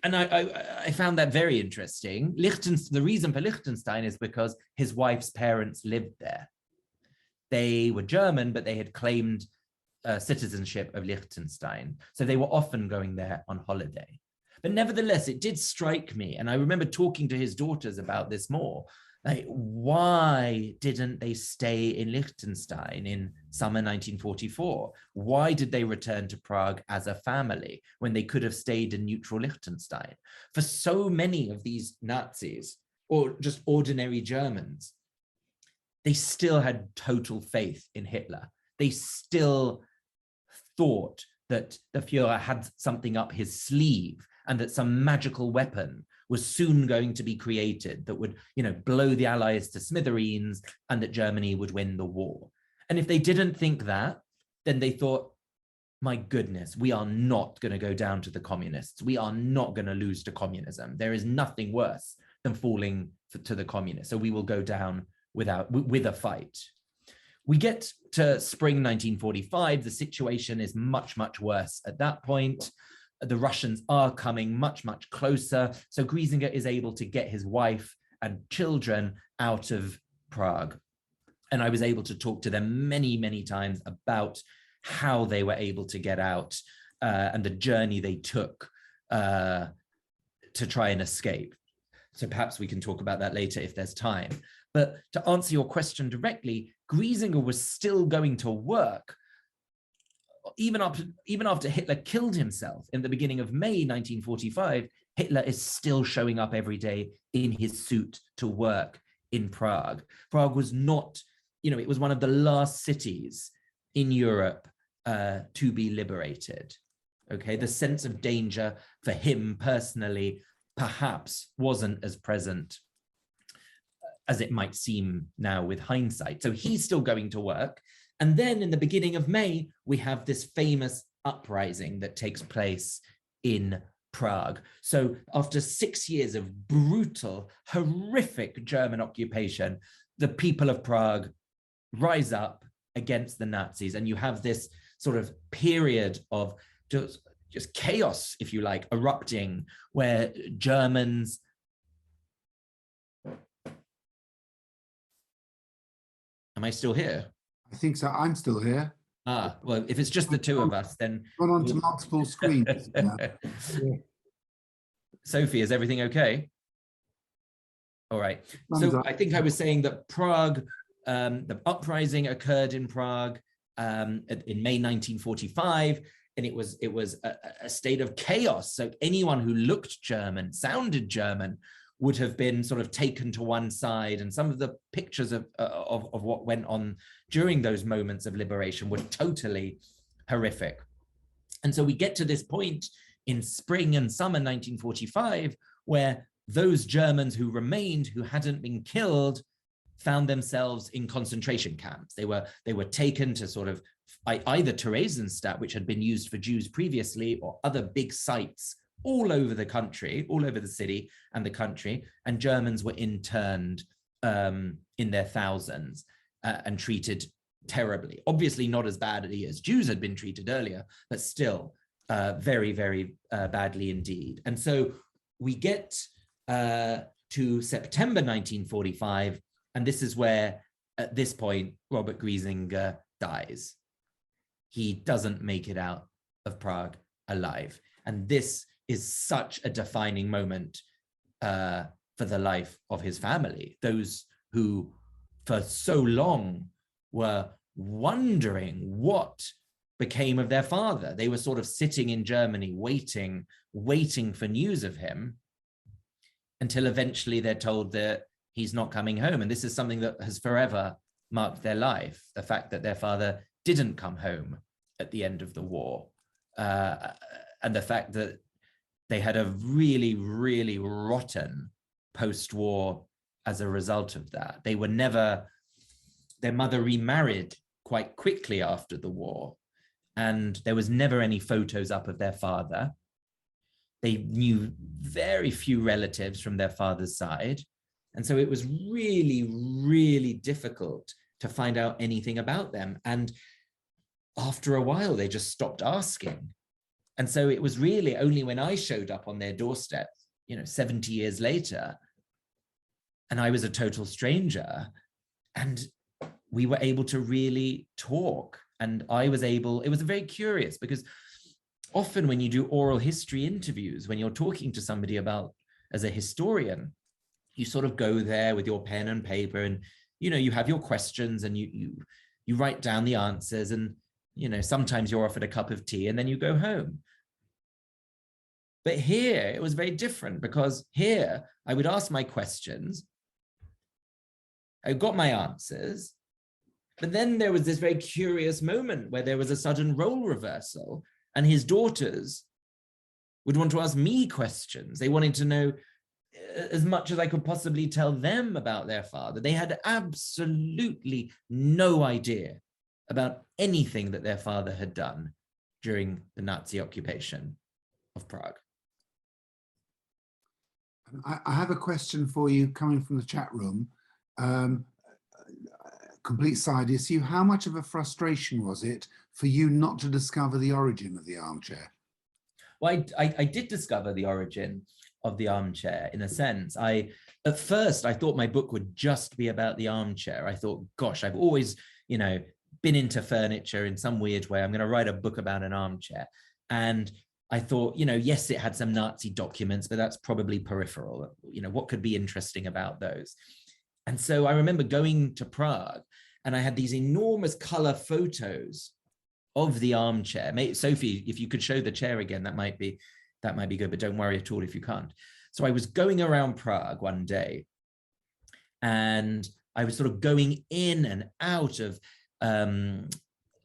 I found that very interesting. The reason for Liechtenstein is because his wife's parents lived there. They were German, but they had claimed citizenship of Liechtenstein. So they were often going there on holiday. But nevertheless, it did strike me, and I remember talking to his daughters about this more, like, why didn't they stay in Liechtenstein in summer 1944? Why did they return to Prague as a family when they could have stayed in neutral Liechtenstein? For so many of these Nazis, or just ordinary Germans, they still had total faith in Hitler. They still thought that the Führer had something up his sleeve and that some magical weapon was soon going to be created that would, you know, blow the Allies to smithereens and that Germany would win the war. And if they didn't think that, then they thought, my goodness, we are not going to go down to the communists. We are not going to lose to communism. There is nothing worse than falling to the communists. So we will go down with a fight. We get to spring 1945. The situation is much, much worse at that point. The Russians are coming much, much closer. So Griezinger is able to get his wife and children out of Prague. And I was able to talk to them many, many times about how they were able to get out and the journey they took to try and escape. So perhaps we can talk about that later if there's time. But to answer your question directly, Griezinger was still going to work even after Hitler killed himself in the beginning of May 1945. Hitler is still showing up every day in his suit to work in Prague. Prague was not, you know, it was one of the last cities in Europe to be liberated. Okay, the sense of danger for him personally perhaps wasn't as present as it might seem now with hindsight. So he's still going to work. And then in the beginning of May, we have this famous uprising that takes place in Prague. So after 6 years of brutal, horrific German occupation, the people of Prague rise up against the Nazis. And you have this sort of period of just chaos, if you like, erupting, where Germans Am I still here? I think so. I'm still here. Ah, well, if it's just the two of us, then Gone on to multiple screens. Yeah. Sophie, is everything okay? All right. So I think I was saying that Prague, the uprising occurred in Prague in May 1945, and it was a state of chaos. So anyone who looked German, sounded German, would have been sort of taken to one side. And some of the pictures of what went on during those moments of liberation were totally horrific. And so we get to this point in spring and summer 1945, where those Germans who remained, who hadn't been killed, found themselves in concentration camps. They were taken to sort of either Theresienstadt, which had been used for Jews previously, or other big sites all over the country, all over the city and the country, and Germans were interned in their thousands and treated terribly. Obviously not as badly as Jews had been treated earlier, but still very, very badly indeed. And so we get to September 1945, and this is where, at this point, Robert Griezinger dies. He doesn't make it out of Prague alive. And this is such a defining moment for the life of his family. Those who for so long were wondering what became of their father. They were sort of sitting in Germany, waiting for news of him, until eventually they're told that he's not coming home. And this is something that has forever marked their life, the fact that their father didn't come home at the end of the war, and the fact that they had a really, really rotten post-war as a result of that. They were never, their mother remarried quite quickly after the war, and there was never any photos up of their father. They knew very few relatives from their father's side. And so it was really, really difficult to find out anything about them. And after a while, they just stopped asking. And so it was really only when I showed up on their doorstep, 70 years later, and I was a total stranger, and we were able to really talk. And I was able, it was very curious, because often when you do oral history interviews, when you're talking to somebody about, as a historian, you sort of go there with your pen and paper, and you have your questions, and you write down the answers, and sometimes you're offered a cup of tea and then you go home. But here it was very different, because here I would ask my questions, I got my answers, but then there was this very curious moment where there was a sudden role reversal, and his daughters would want to ask me questions. They wanted to know as much as I could possibly tell them about their father. They had absolutely no idea about anything that their father had done during the Nazi occupation of Prague. I have a question for you coming from the chat room. Complete side issue. How much of a frustration was it for you not to discover the origin of the armchair? Well, I did discover the origin of the armchair, in a sense. At first, I thought my book would just be about the armchair. I thought, gosh, I've always, been into furniture in some weird way. I'm going to write a book about an armchair. And I thought, yes, it had some Nazi documents, but that's probably peripheral. What could be interesting about those? And so I remember going to Prague, and I had these enormous color photos of the armchair. Sophie, if you could show the chair again, that might be good, but don't worry at all if you can't. So I was going around Prague one day, and I was sort of going in and out of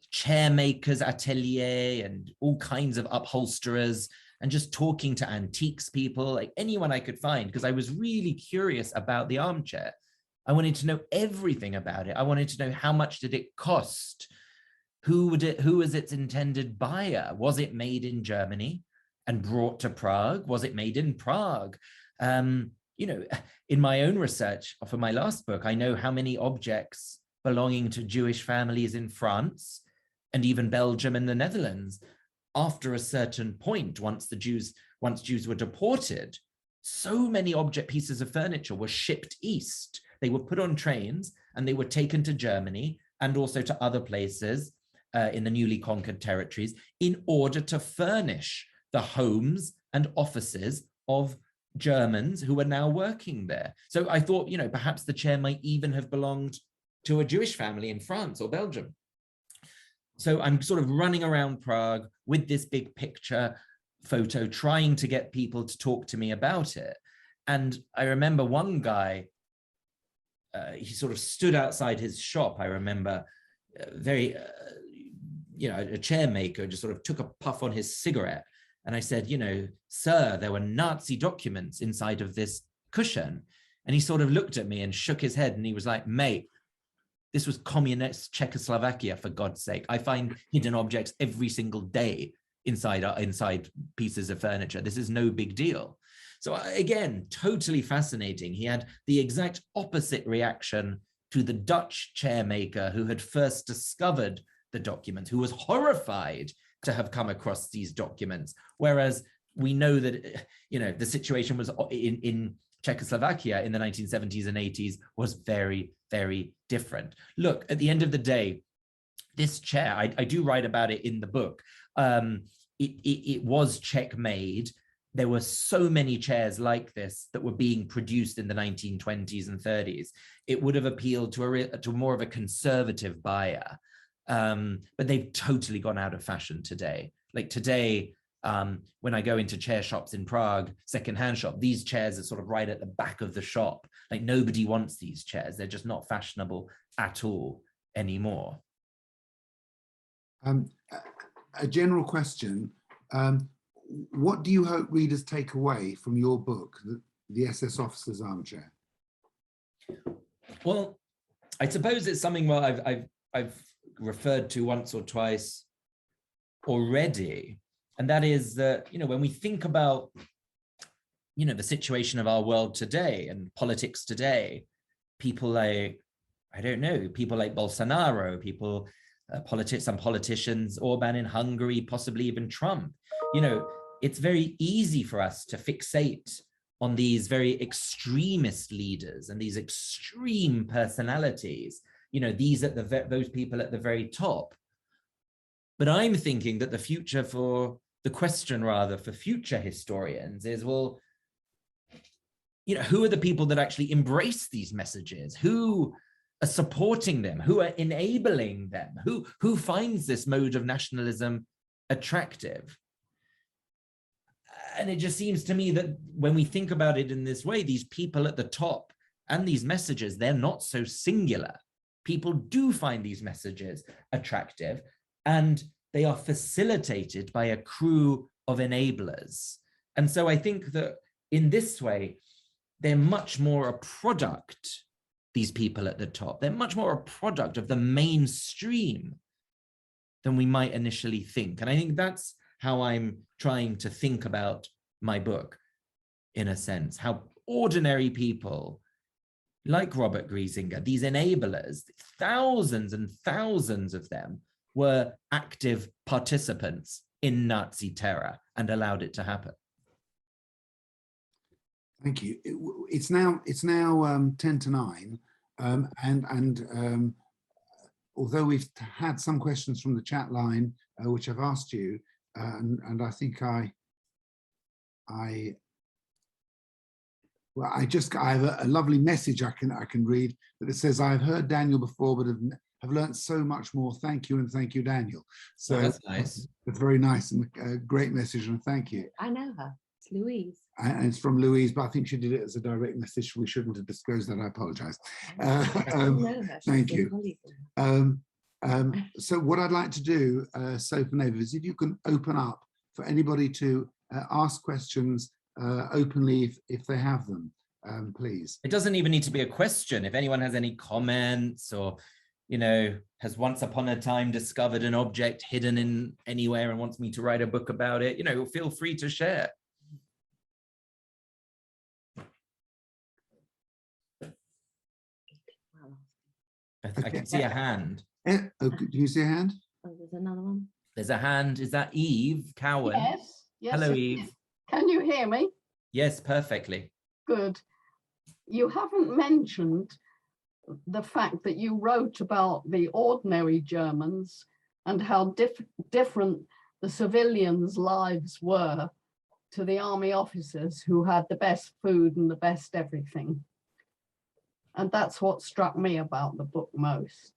chair makers' atelier and all kinds of upholsterers, and just talking to antiques people, like anyone I could find, because I was really curious about the armchair. I wanted to know everything about it. I wanted to know, how much did it cost? Who was its intended buyer? Was it made in Germany and brought to Prague? Was it made in Prague? In my own research for my last book, I know how many objects belonging to Jewish families in France and even Belgium and the Netherlands, after a certain point, once Jews were deported, so many pieces of furniture were shipped east. They were put on trains and they were taken to Germany and also to other places. in the newly conquered territories in order to furnish the homes and offices of Germans who were now working there. So I thought, you know, perhaps the chair might even have belonged to a Jewish family in France or Belgium. So I'm sort of running around Prague with this big picture photo, trying to get people to talk to me about it. And I remember one guy, he sort of stood outside his shop. I remember you know, a chair maker just sort of took a puff on his cigarette. And I said, you know, sir, there were Nazi documents inside of this cushion. And he sort of looked at me and shook his head and he was like, mate, this was communist Czechoslovakia, for God's sake. I find hidden objects every single day inside pieces of furniture. This is no big deal. So again, totally fascinating. He had the exact opposite reaction to the Dutch chairmaker who had first discovered the document, who was horrified to have come across these documents. Whereas we know that, you know, the situation was in Czechoslovakia in the 1970s and 80s was very, very different. Look, at the end of the day, this chair, I do write about it in the book. It was Czech made. There were so many chairs like this that were being produced in the 1920s and 30s. It would have appealed to more of a conservative buyer. But they've totally gone out of fashion today. Like today, when I go into chair shops in Prague, secondhand shop, these chairs are sort of right at the back of the shop. Like nobody wants these chairs. They're just not fashionable at all anymore. A general question. What do you hope readers take away from your book, The SS Officer's Armchair? Well, I suppose it's something, well, I've referred to once or twice already, and that is that, you know, when we think about, you know, the situation of our world today and politics today, people like, I don't know, people like Bolsonaro, people, some politicians, Orban in Hungary, possibly even Trump, you know, it's very easy for us to fixate on these very extremist leaders and these extreme personalities, you know, those people at the very top. But I'm thinking that the question for future historians is, well, you know, who are the people that actually embrace these messages? Who are supporting them? Who are enabling them? Who finds this mode of nationalism attractive? And it just seems to me that when we think about it in this way, these people at the top and these messages, they're not so singular. People do find these messages attractive, and they are facilitated by a crew of enablers. And so I think that in this way, they're much more a product, these people at the top, they're much more a product of the mainstream than we might initially think. And I think that's how I'm trying to think about my book, in a sense, how ordinary people like Robert Griezinger, these enablers, thousands and thousands of them, were active participants in Nazi terror and allowed it to happen. Thank you. It's now 10 to 9, and although we've had some questions from the chat line, which I've asked you, and I think I have a lovely message I can read, that it says, I've heard Daniel before, but have learned so much more. Thank you, and thank you, Daniel. So oh, that's nice. It's very nice and a great message, and thank you. I know her. It's Louise. And it's from Louise, but I think she did it as a direct message. We shouldn't have disclosed that. I apologize. Thank you. So what I'd like to do, Soap and Ava, is if you can open up for anybody to ask questions openly if they have them, please. It doesn't even need to be a question. If anyone has any comments, or, you know, has once upon a time discovered an object hidden in anywhere and wants me to write a book about it, you know, feel free to share. I can see a hand. Do you see a hand? Oh, there's another one. There's a hand. Is that Eve Cowan? Yes. Yes. Hello, Eve. Can you hear me? Yes, perfectly. Good. You haven't mentioned the fact that you wrote about the ordinary Germans and how different the civilians' lives were to the army officers who had the best food and the best everything. And that's what struck me about the book most.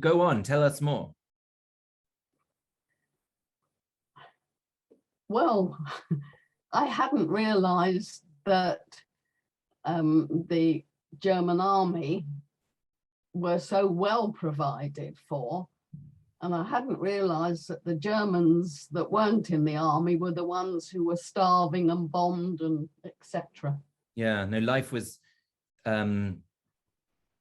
Go on, tell us more. Well, I hadn't realized that the German army were so well provided for. And I hadn't realized that the Germans that weren't in the army were the ones who were starving and bombed and etc. Yeah, no, life was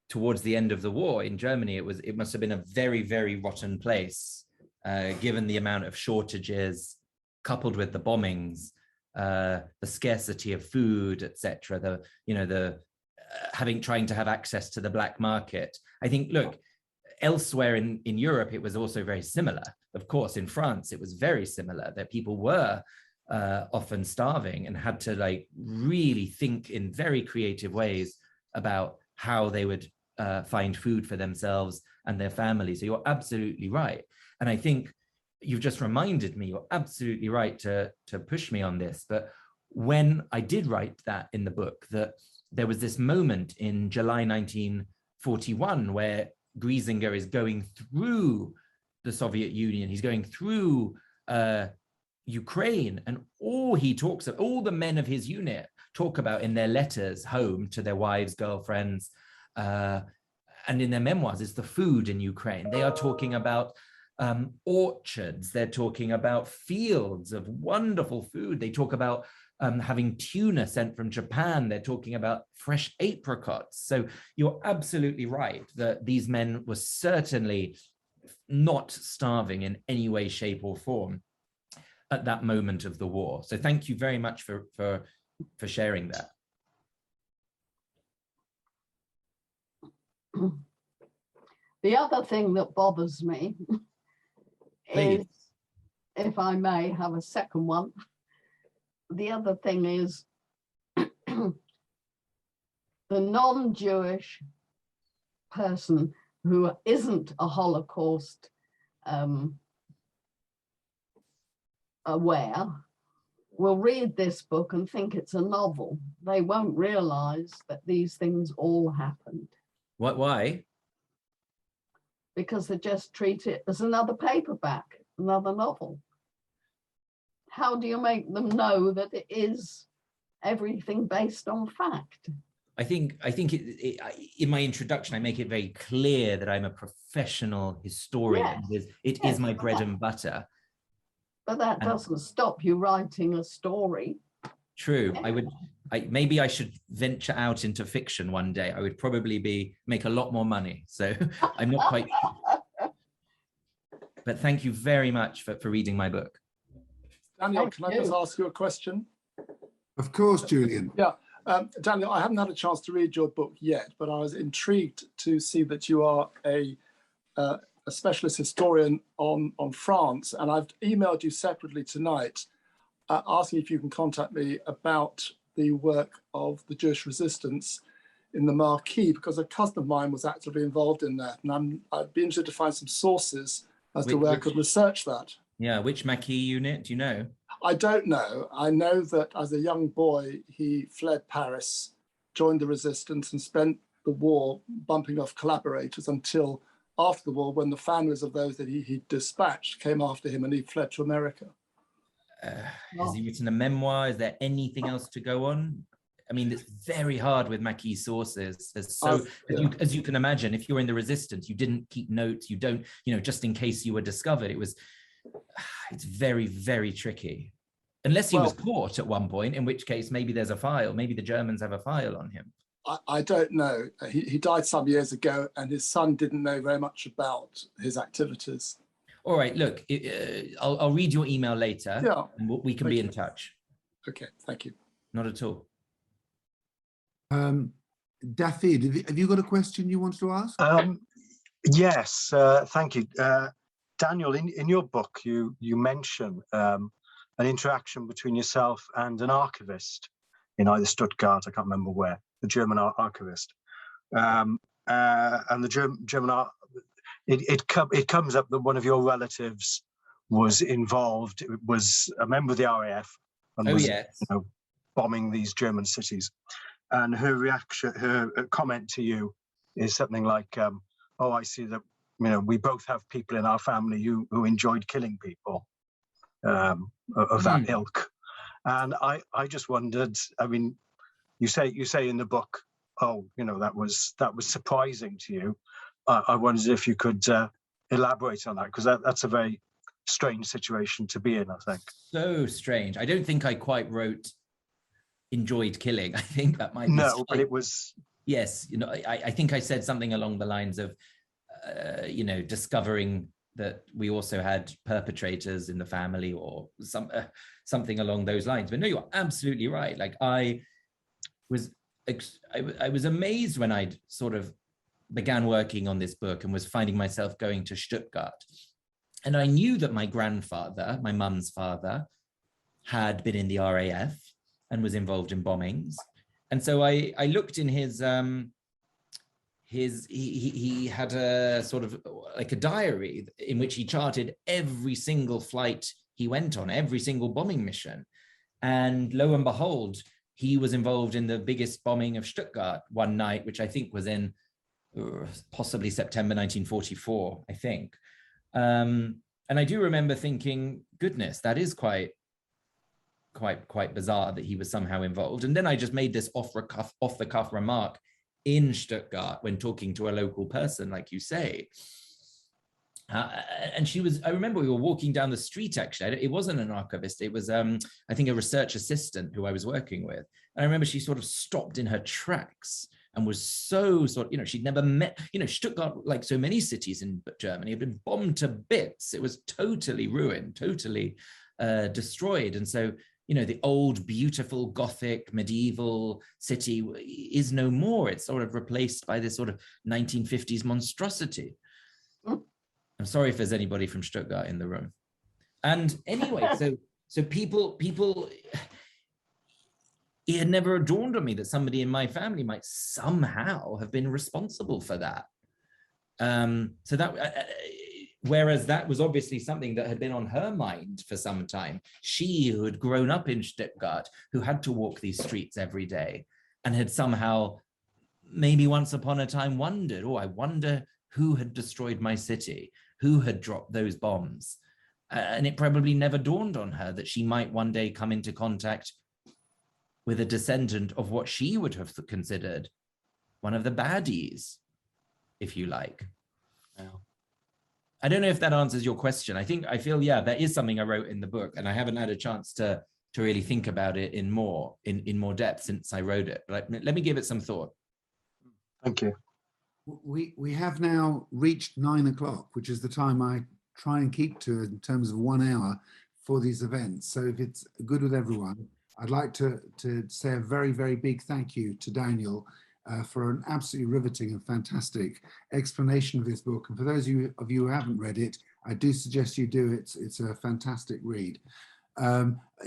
towards the end of the war in Germany. It must have been a very, very rotten place, given the amount of shortages, coupled with the bombings, the scarcity of food, etc. Trying to have access to the black market. I think, look, elsewhere in Europe, it was also very similar. Of course, in France, it was very similar, that people were often starving and had to really think in very creative ways about how they would find food for themselves and their families. So you're absolutely right. And I think you've just reminded me, you're absolutely right to push me on this. But when I did write that in the book, that there was this moment in July 1941 where Griezinger is going through the Soviet Union, he's going through Ukraine, and all the men of his unit talk about in their letters home to their wives, girlfriends, and in their memoirs is the food in Ukraine. They are talking about orchards, they're talking about fields of wonderful food. They talk about having tuna sent from Japan. They're talking about fresh apricots. So you're absolutely right that these men were certainly not starving in any way, shape, or form at that moment of the war. So thank you very much for sharing that. The other thing that bothers me Please. is, if I may have a second one, the other thing is the non-Jewish person who isn't a Holocaust aware will read this book and think it's a novel. They won't realize that these things all happened. Why? Because they just treat it as another paperback, another novel. How do you make them know that it is everything based on fact? I think in my introduction, I make it very clear that I'm a professional historian. Yes. It is my bread and butter. But that doesn't stop you writing a story. True. Yeah. Maybe I should venture out into fiction one day. I would probably make a lot more money. So I'm not quite sure. But thank you very much for reading my book. Daniel, can I just ask you a question? Of course, Julian. Yeah, Daniel, I haven't had a chance to read your book yet, but I was intrigued to see that you are a specialist historian on France, and I've emailed you separately tonight asking if you can contact me about the work of the Jewish resistance in the Marquis, because a cousin of mine was actively involved in that, and I'd be interested to find some sources as to where I could research that. Yeah, which Maquis unit, do you know? I don't know. I know that as a young boy, he fled Paris, joined the resistance, and spent the war bumping off collaborators until after the war, when the families of those that he dispatched came after him and he fled to America. Has he written a memoir? Is there anything else to go on? I mean, it's very hard with Maquis sources. As you can imagine, if you're in the resistance, you didn't keep notes, you don't, just in case you were discovered, it's very, very tricky. Unless he was caught at one point, in which case maybe there's a file, maybe the Germans have a file on him. I don't know. He died some years ago and his son didn't know very much about his activities. All right, look, I'll read your email later. Yeah. And we can be in touch. Okay, thank you. Not at all. David, have you got a question you want to ask? Yes, thank you. Daniel, in your book, you mention an interaction between yourself and an archivist in either Stuttgart, I can't remember where, the German archivist. And the German it comes up that one of your relatives was involved. It was a member of the RAF and was bombing these German cities. And her comment to you is something like, "Oh, I see that we both have people in our family who enjoyed killing people of that ilk." And I just wondered. I mean, you say in the book, "Oh, that was surprising to you." I wondered if you could elaborate on that, because that's a very strange situation to be in, I think. So strange. I don't think I quite wrote enjoyed killing. I think that might be but it was. Yes, I think I said something along the lines of discovering that we also had perpetrators in the family, or something along those lines. But no, you're absolutely right. Like I was amazed when I sort of began working on this book and was finding myself going to Stuttgart. And I knew that my grandfather, my mum's father, had been in the RAF and was involved in bombings. And so I looked in he had a sort of like a diary in which he charted every single flight he went on, every single bombing mission. And lo and behold, he was involved in the biggest bombing of Stuttgart one night, which I think was in possibly September 1944, I think. And I do remember thinking, goodness, that is quite bizarre that he was somehow involved. And then I just made this off the cuff remark in Stuttgart when talking to a local person, like you say. And I remember we were walking down the street, actually. It wasn't an archivist. It was, I think, a research assistant who I was working with. And I remember she sort of stopped in her tracks and was so she'd never met, Stuttgart, like so many cities in Germany, had been bombed to bits. It was totally ruined, totally destroyed. And so, the old, beautiful, Gothic, medieval city is no more. It's sort of replaced by this sort of 1950s monstrosity. I'm sorry if there's anybody from Stuttgart in the room. And anyway, so people, it had never dawned on me that somebody in my family might somehow have been responsible for that. So that, whereas that was obviously something that had been on her mind for some time. She, who had grown up in Stuttgart, who had to walk these streets every day, and had somehow, maybe once upon a time, wondered, I wonder who had destroyed my city, who had dropped those bombs. And it probably never dawned on her that she might one day come into contact with a descendant of what she would have considered one of the baddies, if you like. Yeah. I don't know if that answers your question. I feel, there is something I wrote in the book, and I haven't had a chance to really think about it in more depth since I wrote it. But let me give it some thought. Thank you. We have now reached 9 o'clock, which is the time I try and keep to in terms of 1 hour for these events. So if it's good with everyone, I'd like to say a very, very big thank you to Daniel for an absolutely riveting and fantastic explanation of this book. And for those of you who haven't read it, I do suggest you do. It's a fantastic read.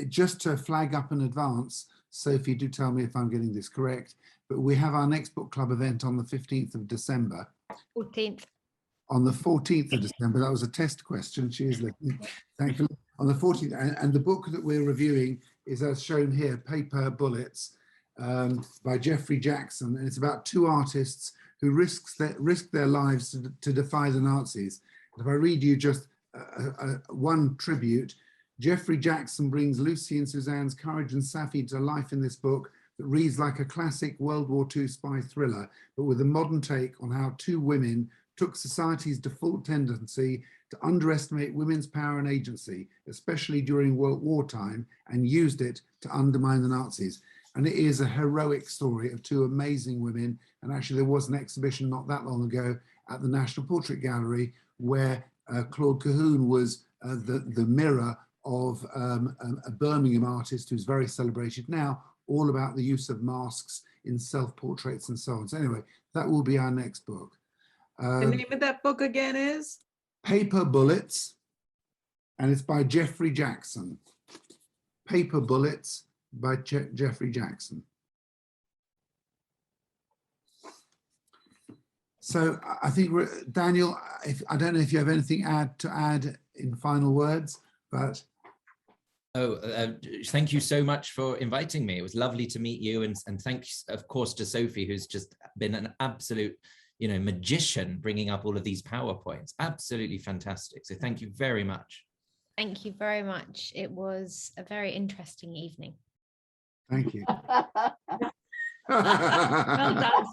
Just to flag up in advance, Sophie, do tell me if I'm getting this correct, but we have our next book club event on the 15th of December. 14th. On the 14th of December. That was a test question. She is listening, thankfully. On the 14th, and the book that we're reviewing is, as shown here, Paper Bullets, by Jeffrey Jackson. And it's about two artists who risk their lives to defy the Nazis. And if I read you just one tribute, Jeffrey Jackson brings Lucy and Suzanne's courage and Safi to life in this book that reads like a classic World War II spy thriller, but with a modern take on how two women took society's default tendency to underestimate women's power and agency, especially during wartime, and used it to undermine the Nazis. And it is a heroic story of two amazing women. And actually there was an exhibition not that long ago at the National Portrait Gallery where Claude Cahun was the mirror of a Birmingham artist who's very celebrated now, all about the use of masks in self-portraits and so on. So anyway, that will be our next book. The name of that book again is? Paper Bullets, and it's by Jeffrey Jackson. Paper Bullets by Jeffrey Jackson. So I think, Daniel, I don't know if you have anything to add in final words, but. Thank you so much for inviting me. It was lovely to meet you, and thanks, of course, to Sophie, who's just been an absolute, magician, bringing up all of these PowerPoints. Absolutely fantastic. So thank you very much. Thank you very much. It was a very interesting evening. Thank you. Well done.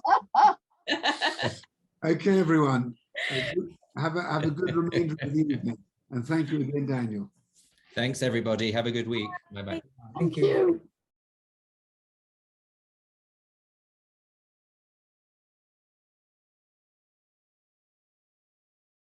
Okay, everyone. Have a good remainder of the evening, and thank you again, Daniel. Thanks, everybody. Have a good week. Bye-bye. Thank you.